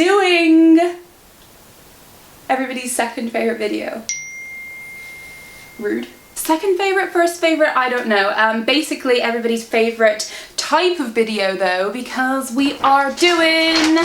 doing everybody's second favorite video. Rude. Second favorite, first favorite, I don't know. Basically everybody's favorite type of video though, because we are doing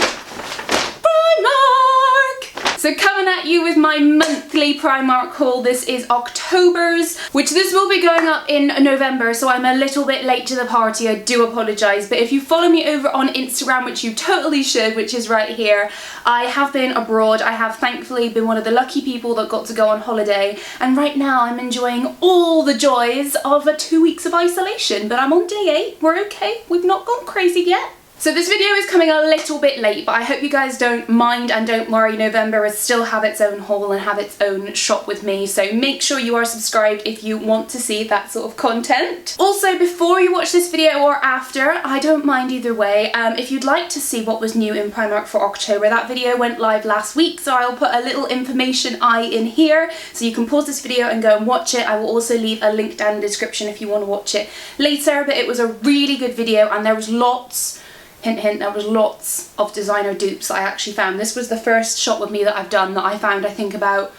Primark! So coming at you with my monthly Primark haul. This is October's, which this will be going up in November, so I'm a little bit late to the party, I do apologise. But if you follow me over on Instagram, which you totally should, which is right here, I have been abroad. I have thankfully been one of the lucky people that got to go on holiday, and right now I'm enjoying all the joys of 2 weeks of isolation. But I'm on day 8, we're okay, we've not gone crazy yet. So this video is coming a little bit late, but I hope you guys don't mind and don't worry. November will still have its own haul and have its own shop with me, so make sure you are subscribed if you want to see that sort of content. Also, before you watch this video or after, I don't mind either way, if you'd like to see what was new in Primark for October, that video went live last week, so I'll put a little information eye in here, so you can pause this video and go and watch it. I will also leave a link down in the description if you want to watch it later, but it was a really good video and there was lots, hint hint, there was lots of designer dupes that I actually found. This was the first shop with me that I've done that I found, I think, about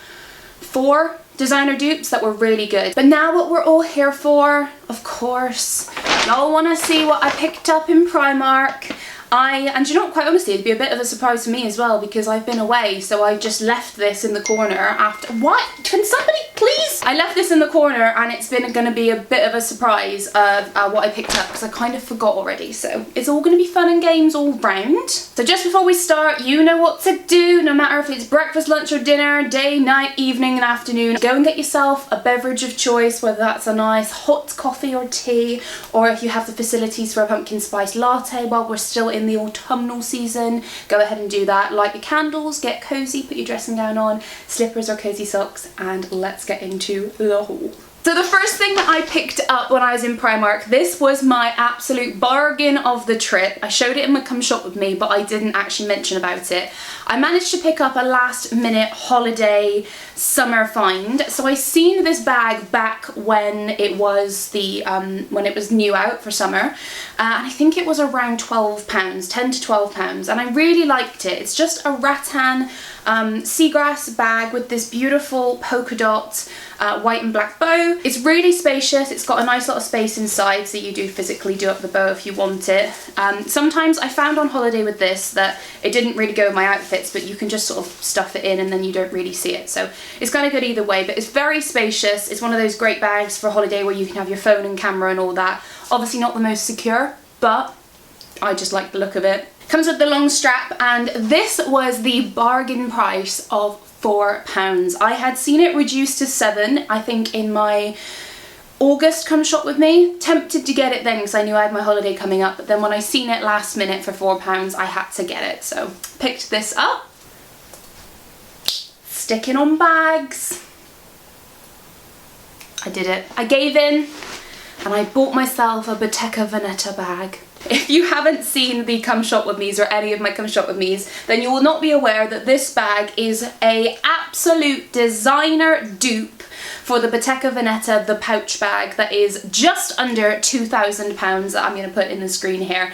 4 designer dupes that were really good. But now what we're all here for, of course, y'all want to see what I picked up in Primark. And you know what, quite honestly, it'd be a bit of a surprise to me as well because I've been away, so I just left this in the corner after— what? Can somebody please? I left this in the corner and it's going to be a bit of a surprise of what I picked up because I kind of forgot already, so it's all going to be fun and games all round. So just before we start, you know what to do, no matter if it's breakfast, lunch or dinner, day, night, evening and afternoon. Go and get yourself a beverage of choice, whether that's a nice hot coffee or tea, or if you have the facilities for a pumpkin spice latte while we're still in the autumnal season, go ahead and do that. Light your candles, get cozy, put your dressing gown on, slippers or cozy socks, and let's get into the haul. So the first thing that I picked up when I was in Primark, this was my absolute bargain of the trip. I showed it in my come shop with me, but I didn't actually mention about it. I managed to pick up a last minute holiday summer find. So I seen this bag back when it was when it was new out for summer, and I think it was around £12, 10 to £12, and I really liked it. It's just a rattan seagrass bag with this beautiful polka dot white and black bow. It's really spacious. It's got a nice lot of space inside, so you do physically do up the bow if you want it. Sometimes I found on holiday with this that it didn't really go with my outfits, but you can just sort of stuff it in and then you don't really see it, so it's kind of good either way. But it's very spacious. It's one of those great bags for holiday where you can have your phone and camera and all that. Obviously not the most secure, but I just like the look of it. Comes with the long strap, and this was the bargain price of £4. I had seen it reduced to 7, I think, in my August come shop with me. Tempted to get it then because I knew I had my holiday coming up, but then when I seen it last minute for £4, I had to get it, so picked this up. Sticking on bags. I did it. I gave in and I bought myself a Bottega Veneta bag. If you haven't seen the come shop with me's or any of my come shop with me's, then you will not be aware that this bag is a absolute designer dupe for the Bottega Veneta, the pouch bag that is just under £2,000 that I'm going to put in the screen here.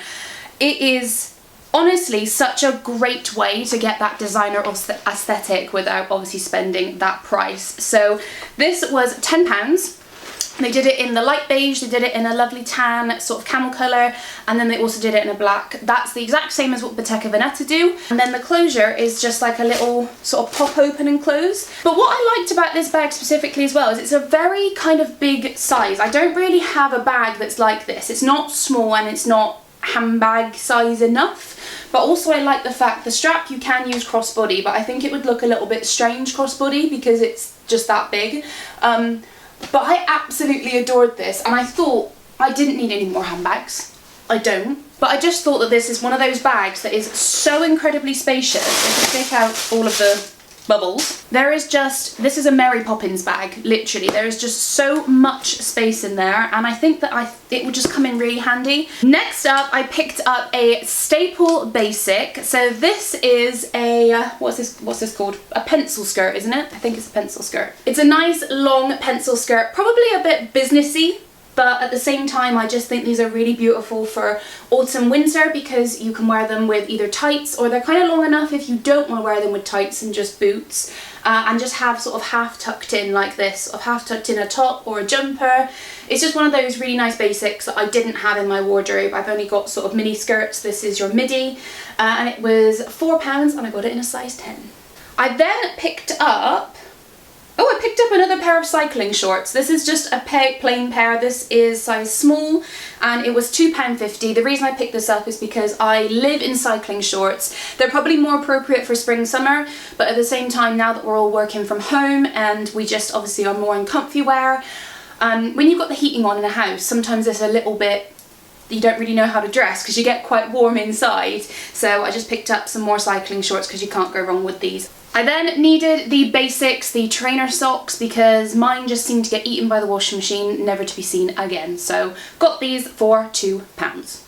It is honestly such a great way to get that designer aesthetic without obviously spending that price. So this was £10. They did it in the light beige, they did it in a lovely tan, sort of camel colour, and then they also did it in a black. That's the exact same as what Bottega Veneta do. And then the closure is just like a little sort of pop open and close. But what I liked about this bag specifically as well is it's a very kind of big size. I don't really have a bag that's like this. It's not small and it's not handbag size enough. But also I like the fact the strap you can use crossbody, but I think it would look a little bit strange crossbody because it's just that big. But I absolutely adored this, and I thought I didn't need any more handbags. I don't. But I just thought that this is one of those bags that is so incredibly spacious. If you take out all of the bubbles, there is just— this is a Mary Poppins bag, literally. There is just so much space in there, and I think that it would just come in really handy. Next up, I picked up a staple basic. So this is a— what's this called? A pencil skirt, isn't it? I think it's a pencil skirt. It's a nice long pencil skirt, probably a bit businessy, but at the same time I just think these are really beautiful for autumn winter because you can wear them with either tights, or they're kind of long enough if you don't want to wear them with tights and just boots, and just have sort of half tucked in like this, or half tucked in a top or a jumper. It's just one of those really nice basics that I didn't have in my wardrobe. I've only got sort of mini skirts. This is your midi, and it was £4 and I got it in a size 10. I then picked up, I picked up another pair of cycling shorts. This is just a plain pair. This is size small and it was £2.50. The reason I picked this up is because I live in cycling shorts. They're probably more appropriate for spring, summer, but at the same time, now that we're all working from home and we just obviously are more in comfy wear, when you've got the heating on in a house, sometimes it's a little bit, you don't really know how to dress because you get quite warm inside. So I just picked up some more cycling shorts because you can't go wrong with these. I then needed the basics, the trainer socks, because mine just seemed to get eaten by the washing machine, never to be seen again. So got these for £2.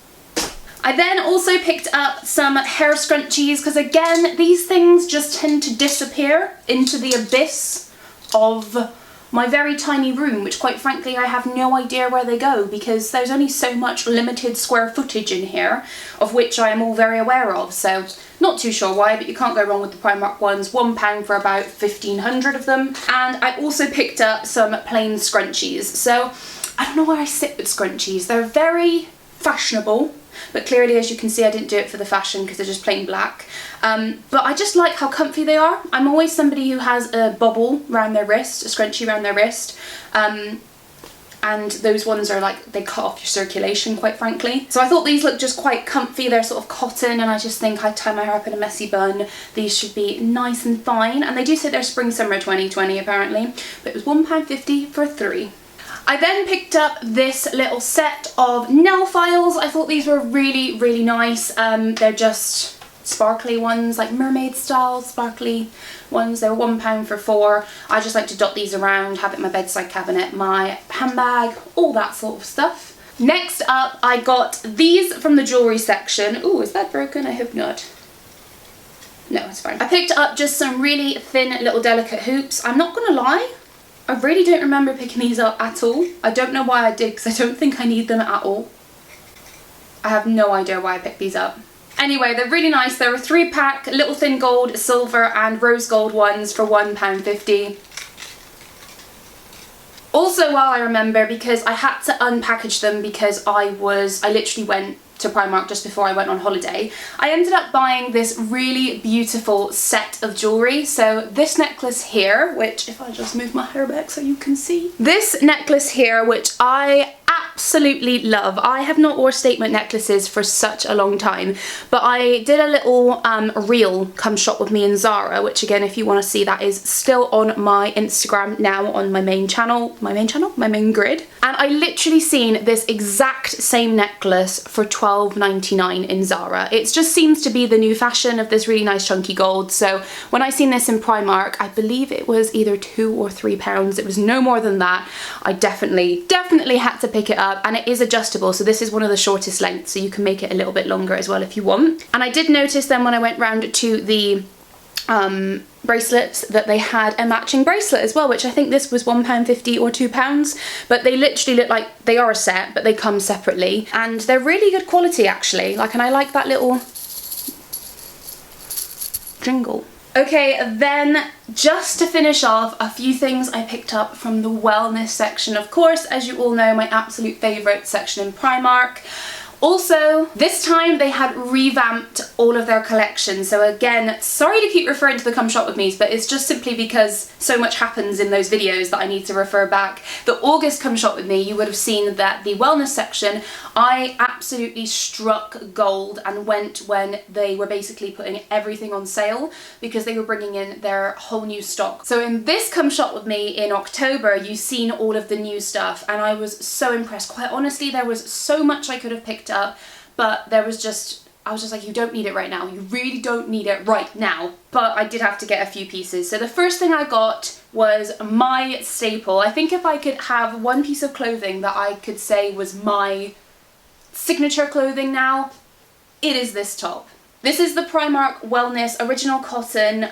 I then also picked up some hair scrunchies because again, these things just tend to disappear into the abyss of my very tiny room, which quite frankly I have no idea where they go because there's only so much limited square footage in here, of which I am all very aware of, so not too sure why, but you can't go wrong with the Primark ones. £1 for about 1,500 of them. And I also picked up some plain scrunchies. So I don't know where I sit with scrunchies. They're very fashionable, but clearly, as you can see, I didn't do it for the fashion because they're just plain black. But I just like how comfy they are. I'm always somebody who has a bobble around their wrist, a scrunchie around their wrist. And those ones are like, they cut off your circulation, quite frankly. So I thought these looked just quite comfy. They're sort of cotton, and I just think I'd tie my hair up in a messy bun. These should be nice and fine. And they do say they're spring summer 2020 apparently, but it was £1.50 for 3. I then picked up this little set of nail files. I thought these were really, really nice. They're just sparkly ones, like mermaid style sparkly ones. They were £1 for 4. I just like to dot these around, have it in my bedside cabinet, my handbag, all that sort of stuff. Next up, I got these from the jewellery section. Ooh, is that broken? I hope not. No, it's fine. I picked up just some really thin little delicate hoops. I'm not gonna lie, I really don't remember picking these up at all. I don't know why I did because I don't think I need them at all. I have no idea why I picked these up. Anyway, they're really nice. They're a 3-pack, little thin gold, silver and rose gold ones for £1.50. Also, while I remember, because I had to unpackage them because I literally went to Primark just before I went on holiday, I ended up buying this really beautiful set of jewellery. So this necklace here, which if I just move my hair back so you can see, this necklace here, which I absolutely love. I have not worn statement necklaces for such a long time, but I did a little reel, come shop with me in Zara, which again, if you want to see, that is still on my Instagram now on my main grid. And I literally seen this exact same necklace for £12.99 in Zara. It just seems to be the new fashion of this really nice chunky gold. So when I seen this in Primark, I believe it was either £2 or £3. It was no more than that. I definitely had to pick it up, and it is adjustable. So this is one of the shortest lengths, so you can make it a little bit longer as well if you want. And I did notice then when I went round to the bracelets that they had a matching bracelet as well, which I think this was £1.50 or £2, but they literally look like they are a set, but they come separately, and they're really good quality actually. Like, and I like that little jingle. Okay, then just to finish off, a few things I picked up from the wellness section. Of course, as you all know, my absolute favourite section in Primark. Also, this time they had revamped all of their collections. So again, sorry to keep referring to the Come Shop With Me's, but it's just simply because so much happens in those videos that I need to refer back. The August Come Shop With Me, you would have seen that the wellness section, I absolutely struck gold and went when they were basically putting everything on sale because they were bringing in their whole new stock. So in this Come Shop With Me in October, you've seen all of the new stuff, and I was so impressed. Quite honestly, there was so much I could have picked up, but I was just like, you don't need it right now. You really don't need it right now. But I did have to get a few pieces. So the first thing I got was my staple. I think if I could have one piece of clothing that I could say was my signature clothing now, it is this top. This is the Primark Wellness Original Cotton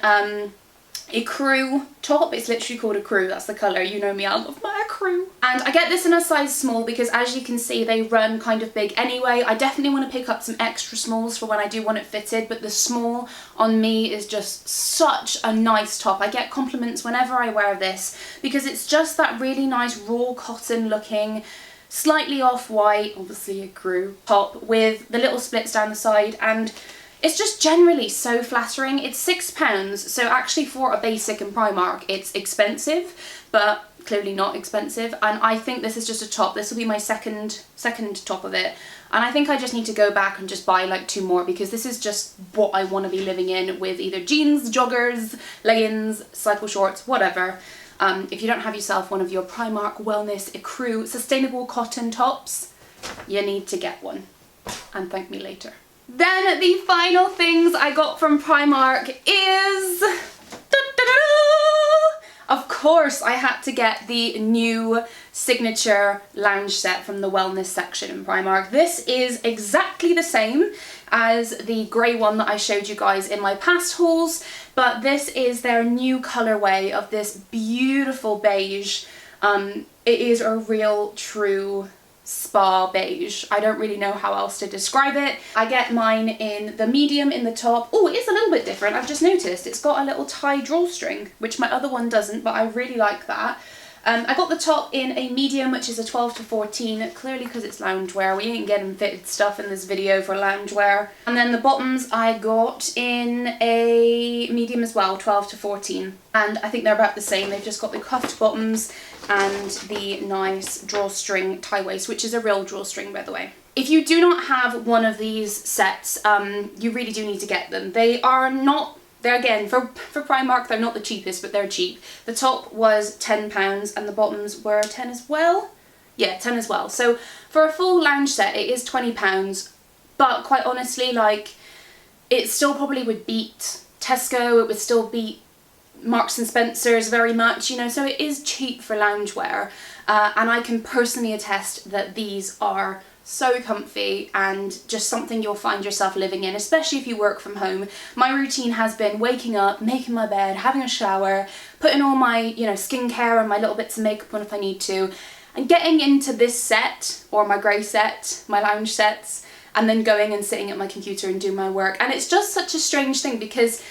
Ecru top. It's literally called Ecru, that's the colour. You know me, I love my Ecru. Ecru. And I get this in a size small because, as you can see, they run kind of big anyway. I definitely want to pick up some extra smalls for when I do want it fitted, but the small on me is just such a nice top. I get compliments whenever I wear this because it's just that really nice raw cotton looking, slightly off-white, obviously ecru top with the little splits down the side, and it's just generally so flattering. It's £6, so actually for a basic in Primark it's expensive, but clearly not expensive. And I think this is just a top. This will be my second top of it, and I think I just need to go back and just buy like 2 more because this is just what I want to be living in, with either jeans, joggers, leggings, cycle shorts, whatever. If you don't have yourself one of your Primark Wellness Ecru sustainable cotton tops, you need to get one and thank me later. Then the final things I got from Primark is, of course, I had to get the new signature lounge set from the wellness section in Primark. This is exactly the same as the grey one that I showed you guys in my past hauls, but this is their new colourway of this beautiful beige. It is a real true spa beige. I don't really know how else to describe it. I get mine in the medium in the top. Oh, it is a little bit different. I've just noticed it's got a little tie drawstring, which my other one doesn't, but I really like that. I got the top in a medium, which is a 12 to 14, clearly because it's loungewear. We ain't getting fitted stuff in this video for loungewear. And then the bottoms I got in a medium as well, 12 to 14. And I think they're about the same. They've just got the cuffed bottoms and the nice drawstring tie waist, which is a real drawstring, by the way. If you do not have one of these sets, you really do need to get them. They are not, they're again, for Primark, they're not the cheapest, but they're cheap. The top was £10 and the bottoms were 10 as well. Yeah, 10 as well. So for a full lounge set, it is £20, but quite honestly, like, it still probably would beat Tesco, it would still beat Marks and Spencer's very much, you know, so it is cheap for loungewear. And I can personally attest that these are so comfy and just something you'll find yourself living in, especially if you work from home. My routine has been waking up, making my bed, having a shower, putting all my, you know, skincare and my little bits of makeup on if I need to, and getting into this set, or my grey set, my lounge sets, and then going and sitting at my computer and doing my work. And it's just such a strange thing because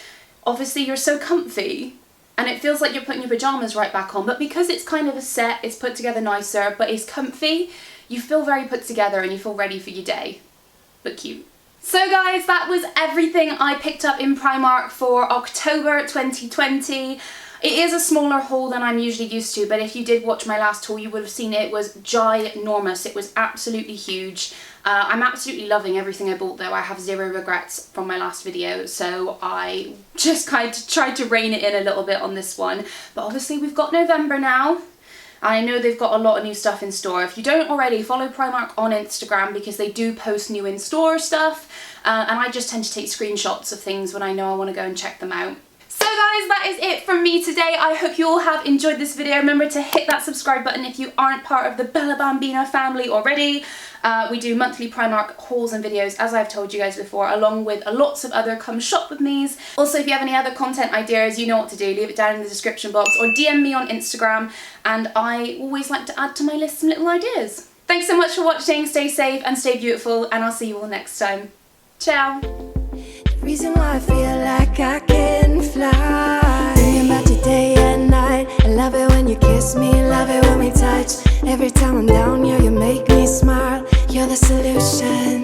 obviously you're so comfy and it feels like you're putting your pajamas right back on, but because it's kind of a set, it's put together nicer, but it's comfy, you feel very put together and you feel ready for your day, but cute. So guys, that was everything I picked up in Primark for October 2020. It is a smaller haul than I'm usually used to, but if you did watch my last haul, you would have seen it was ginormous. It was absolutely huge. I'm absolutely loving everything I bought though. I have zero regrets from my last video, so I just kind of tried to rein it in a little bit on this one. But obviously we've got November now. I know they've got a lot of new stuff in store. If you don't already, follow Primark on Instagram because they do post new in-store stuff. And I just tend to take screenshots of things when I know I want to go and check them out. So guys, that is it from me today. I hope you all have enjoyed this video. Remember to hit that subscribe button if you aren't part of the Bella Bambina family already. We do monthly Primark hauls and videos, as I've told you guys before, along with lots of other come shop with me's. Also, if you have any other content ideas, you know what to do. Leave it down in the description box or DM me on Instagram, and I always like to add to my list some little ideas. Thanks so much for watching. Stay safe and stay beautiful, and I'll see you all next time. Ciao! Reason why I feel like I can fly. Thinking about you day and night. I love it when you kiss me, love it when we touch. Every time I'm down, yeah, you make me smile. You're the solution.